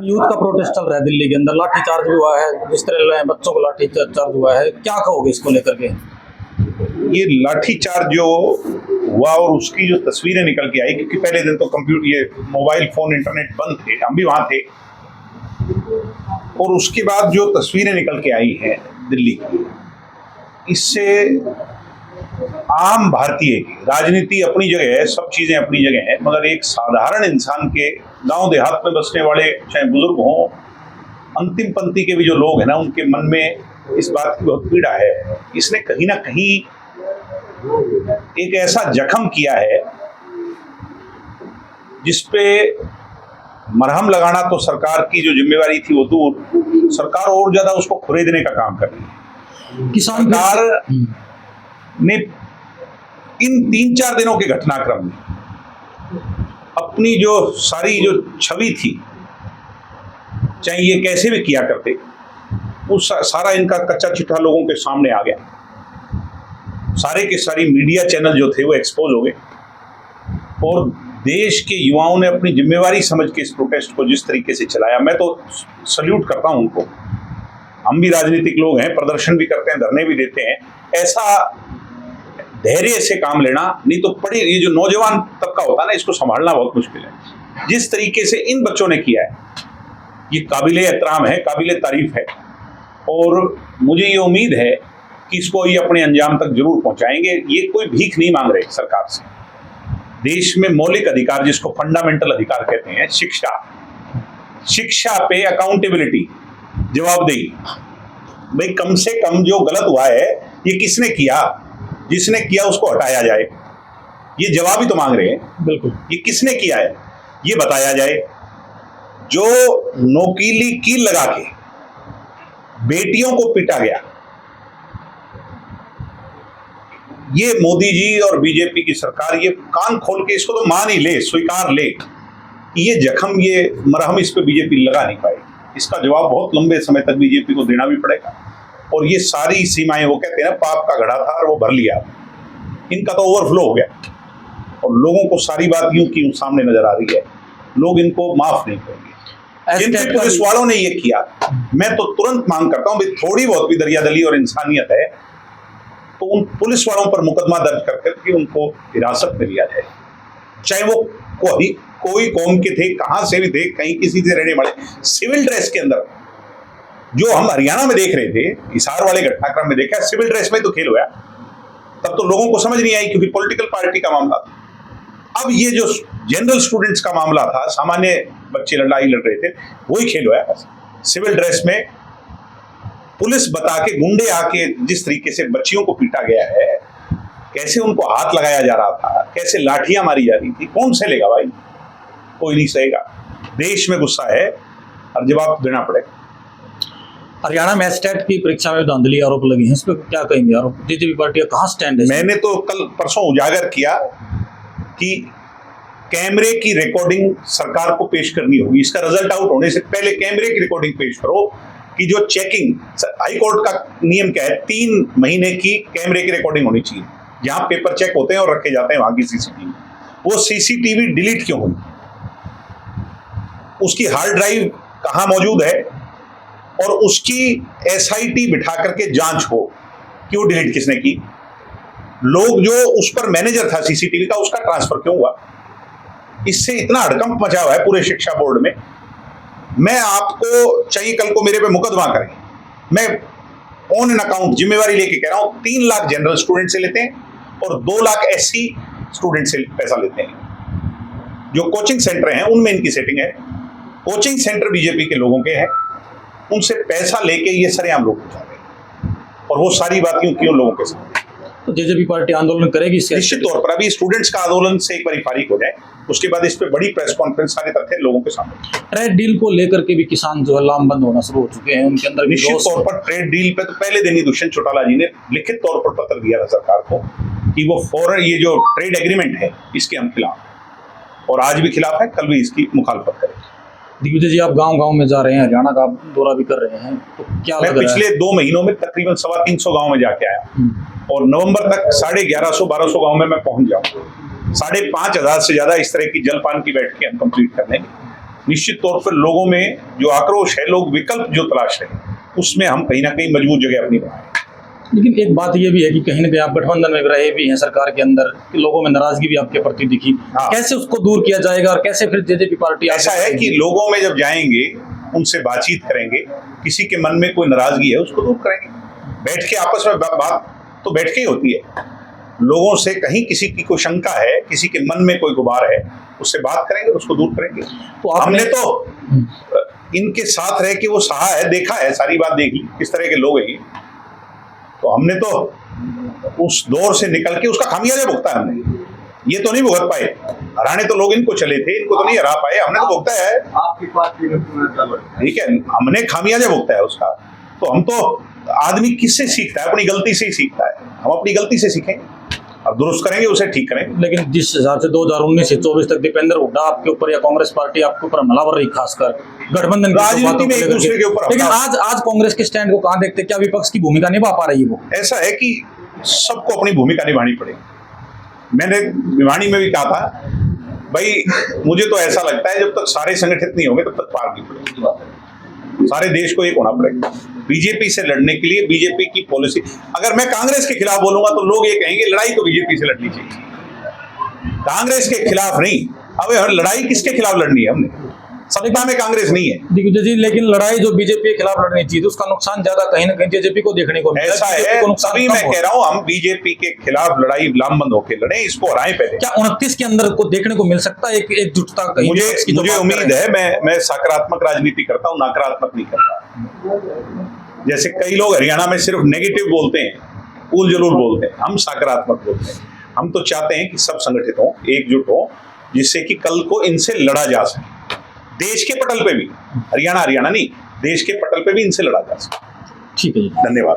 Youth का protest चल रहा है दिल्ली के अंदर, लाठीचार्ज भी हुआ है, जिस तरह बच्चों को लाठीचार्ज हुआ है, क्या कहोगे इसको लेकर के? ये लाठीचार्ज जो हुआ और उसकी जो तस्वीरें निकल के आई, क्योंकि पहले दिन तो कंप्यूटर, ये मोबाइल फोन इंटरनेट बंद थे, हम भी वहां थे, और उसके बाद जो तस्वीरें निकल के आई हैं दिल्ली की, इससे आम भारतीय की राजनीति अपनी जगह है, सब चीजें अपनी जगह है, मगर एक साधारण इंसान के, गांव देहात में बसने वाले चाहे बुजुर्ग हों, अंतिम पंक्ति के भी जो लोग हैं ना, उनके मन में इस बात की बहुत पीड़ा है। इसने कहीं ना कहीं एक ऐसा जख्म किया है जिसपे मरहम लगाना तो सरकार की जो जिम्मेवारी थी वो दूर, सरकार और ज्यादा उसको खुरेदने का काम कर रही है। किसान सरकार ने इन 3-4 दिनों के घटनाक्रम में अपनी जो सारी जो छवि थी, चाहे ये कैसे भी किया करते, वो सारा इनका कच्चा चिट्ठा लोगों के सामने आ गया। सारे के सारी मीडिया चैनल जो थे वो एक्सपोज हो गए, और देश के युवाओं ने अपनी जिम्मेवारी समझ के इस प्रोटेस्ट को जिस तरीके से चलाया, मैं तो सल्यूट करता हूं उनको। हम भी राजनीतिक लोग हैं, प्रदर्शन भी करते हैं, धरने भी देते हैं, ऐसा धैर्य से काम लेना, नहीं तो ये जो नौजवान तबका होता है ना, इसको संभालना बहुत मुश्किल है। जिस तरीके से इन बच्चों ने किया है, ये काबिले एहतराम है, काबिले तारीफ है, और मुझे ये उम्मीद है कि इसको ये अपने अंजाम तक जरूर पहुंचाएंगे। ये कोई भीख नहीं मांग रहे सरकार से। देश में मौलिक अधिकार, जिसको फंडामेंटल अधिकार कहते हैं, शिक्षा पे अकाउंटेबिलिटी, जवाबदेही, भाई कम से कम जो गलत हुआ है ये किसने किया, जिसने किया उसको हटाया जाए, ये जवाब ही तो मांग रहे हैं। बिल्कुल, ये किसने किया है ये बताया जाए। जो नोकीली कील लगा के बेटियों को पीटा गया, ये मोदी जी और बीजेपी की सरकार ये कान खोल के इसको तो मान ही ले, स्वीकार ले, ये जख्म, ये मरहम इस पे बीजेपी लगा नहीं पाएगी। इसका जवाब बहुत लंबे समय तक बीजेपी को देना भी पड़ेगा, और ये सारी सीमाएं, वो कहते हैं ना, पाप का घड़ा था और वो भर लिया, इनका तो ओवरफ्लो हो गया, और लोगों को सारी बात यूं की सामने नजर आ रही है, लोग इनको माफ नहीं करेंगे। जिन पुलिस वालों ने ये किया, मैं तो तुरंत मांग करता हूं, भाई थोड़ी बहुत भी दरियादली और इंसानियत है तो उन पुलिस वालों पर मुकदमा दर्ज करके उनको हिरासत में लिया जाए, चाहे वो कोई कौम के थे, कहां से भी थे, कहीं किसी से रहने वाले, सिविल ड्रेस के अंदर, जो हम हरियाणा में देख रहे थे, हिसार वाले घटनाक्रम में देखा, सिविल ड्रेस में तो खेल हुआ, तब तो लोगों को समझ नहीं आई क्योंकि पॉलिटिकल पार्टी का मामला था। अब ये जो जनरल स्टूडेंट्स का मामला था, सामान्य बच्चे लड़ाई लड़ रहे थे, वही खेल हुआ। सिविल ड्रेस में पुलिस बता के, गुंडे आके जिस तरीके से बच्चियों को पीटा गया है, कैसे उनको हाथ लगाया जा रहा था, कैसे लाठियां मारी जा रही थी, कौन सहेगा भाई? कोई नहीं सहेगा। देश में गुस्सा है और जवाब देना पड़ेगा। हरियाणा में एस्टेट की परीक्षा में धांधली आरोप लगे हैं, इस पर क्या कहेंगे? आरोप बीजेपी पार्टी का कहां स्टैंड है? मैंने तो कल परसों उजागर किया कि कैमरे की रिकॉर्डिंग सरकार को पेश करनी होगी। इसका रिजल्ट आउट होने से पहले कैमरे की रिकॉर्डिंग पेश करो कि जो चेकिंग, हाई कोर्ट का नियम क्या है, 3 महीने की कैमरे की रिकॉर्डिंग होनी चाहिए, जहां पेपर चेक होते हैं और रखे जाते हैं वहां की सीसीटीवी। वो सीसीटीवी डिलीट क्यों हुई, उसकी हार्ड ड्राइव कहां मौजूद है, और उसकी एसआईटी बिठा करके जांच हो कि वो डिलीट किसने की। लोग जो उस पर मैनेजर था सीसीटीवी का, उसका ट्रांसफर क्यों हुआ? इससे इतना हड़कंप मचा हुआ है पूरे शिक्षा बोर्ड में। मैं आपको चाहिए कल को मेरे पे मुकदमा करें, मैं ऑन एन अकाउंट जिम्मेवारी लेके कह रहा हूं, 3 लाख जनरल स्टूडेंट से लेते हैं और 2 लाख एससी स्टूडेंट से पैसा लेते हैं। जो कोचिंग सेंटर हैं उनमें इनकी सेटिंग है, कोचिंग सेंटर बीजेपी के लोगों के हैं, उनसे पैसा लेके ये सरेआम लोग जा रहे हैं, और वो सारी बात क्यों लोगों के साथ। तो जेजेपी पार्टी आंदोलन करेगी निश्चित तौर पर। अभी स्टूडेंट्स का आंदोलन से एक बार फारिग हो जाए, उसके बाद इस पे बड़ी प्रेस कॉन्फ्रेंस, सारे तथ्य लोगों के सामने। ट्रेड डील को लेकर के भी किसान जो है लामबंद होना शुरू हो चुके हैं, उनके अंदर निश्चित तौर पर ट्रेड डील पे तो पहले दिन ही दुष्यंत चौटाला जी ने लिखित तौर पर पत्र दिया था सरकार को कि वो फौरन ये जो ट्रेड एग्रीमेंट है इसके हम खिलाफ, और आज भी खिलाफ है, कल भी इसकी मुखालफत करेंगे। दिग्विजय जी, आप गांव-गांव में जा रहे हैं, हरियाणा का दौरा भी कर रहे हैं, तो क्या लग रहा है? मैं पिछले 2 महीनों में तकरीबन 350 गांव में जाके आया, और नवंबर तक 1150-1200 गांव में मैं पहुंच जाऊंगा। 5500 से ज्यादा इस तरह की जलपान की बैठकें हम कंप्लीट कर लेंगे। निश्चित तौर पर लोगों में जो आक्रोश है, लोग विकल्प जो तलाश रहे हैं, उसमें हम कहीं ना कहीं मजबूत जगह अपनी बनाएं। लेकिन एक बात ये भी है कि कहीं ना कहीं आप गठबंधन में रहे भी हैं सरकार के अंदर, कि लोगों में नाराजगी भी आपके प्रति दिखी। हाँ। कैसे उसको दूर किया जाएगा और कैसे फिर जेजेपी पार्टी ऐसा है कि लोगों में जब जाएंगे, उनसे बातचीत करेंगे, किसी के मन में कोई नाराजगी है उसको दूर करेंगे। बैठ के आपस में बात तो बैठ के ही होती है। लोगों से कहीं किसी की कोई शंका है, किसी के मन में कोई गुबार है, उससे बात करेंगे, उसको दूर करेंगे। तो हमने तो इनके साथ रह के वो सहा है, देखा है, सारी बात देखी किस तरह के लोग हैं। तो हमने तो उस दौर से निकल के उसका खामियाजा भुगता है। हमने ये तो नहीं भुगत पाए, हराने तो लोग इनको चले थे, इनको तो नहीं हरा पाए, हमने तो भुगता है। आपकी पार्टी में ठीक है, हमने खामियाजा भुगता है उसका। तो हम तो, आदमी किससे सीखता है? अपनी गलती से ही सीखता है। हम अपनी गलती से सीखेंगे और दुरुस्त करेंगे, उसे ठीक करेंगे। लेकिन जिस हिसाब से 2019 से 24 तक दीपेंद्र हुड्डा आपके ऊपर या कांग्रेस पार्टी आपके ऊपर हमलावर रही, खासकर गठबंधन की राजनीति में एक दूसरे के ऊपर लेकिन आज कांग्रेस के स्टैंड को कहां देखते, क्या विपक्ष की भूमिका निभा पा रही है वो? ऐसा है कि सबको अपनी भूमिका निभानी पड़ेगी। मैंने भिवानी में भी कहा था, भाई मुझे तो ऐसा लगता है जब तक सारे संगठित नहीं होंगे तब तक पार नहीं पड़ेगी। सारे देश को एक होना पड़ेगा। बीजेपी से लड़ने के लिए बीजेपी की पॉलिसी, अगर मैं कांग्रेस के खिलाफ बोलूंगा तो लोग ये कहेंगे लड़ाई तो बीजेपी से लड़नी चाहिए, कांग्रेस के खिलाफ नहीं। अब लड़ाई किसके खिलाफ लड़नी है? हमने सत्ता में कांग्रेस नहीं है दिग्विजय जी, लेकिन लड़ाई जो बीजेपी के खिलाफ लड़नी चाहिए तो उसका नुकसान ज्यादा कहीं ना कहीं जेजेपी को देखने को मिला। ऐसा है, तभी मैं कह रहा हूं हम बीजेपी के खिलाफ लड़ाई लामबंद होकर लड़े, इसको हराएं पहले। क्या 29 के अंदर को देखने को मिल सकता है एकजुटता? कहीं मुझे उम्मीद है, मैं सकारात्मक राजनीति करता हूं, नकारात्मक नहीं करता। जैसे कई लोग हरियाणा में सिर्फ नेगेटिव बोलते हैं, उल जलूल बोलते हैं, हम सकारात्मक बोलते हैं। हम तो चाहते हैं कि सब संगठित हों, एकजुट हों, जिससे कि कल को इनसे लड़ा जा सके। देश के पटल पे भी, हरियाणा नहीं, देश के पटल पे भी इनसे लड़ा जा सके। ठीक है जी, धन्यवाद।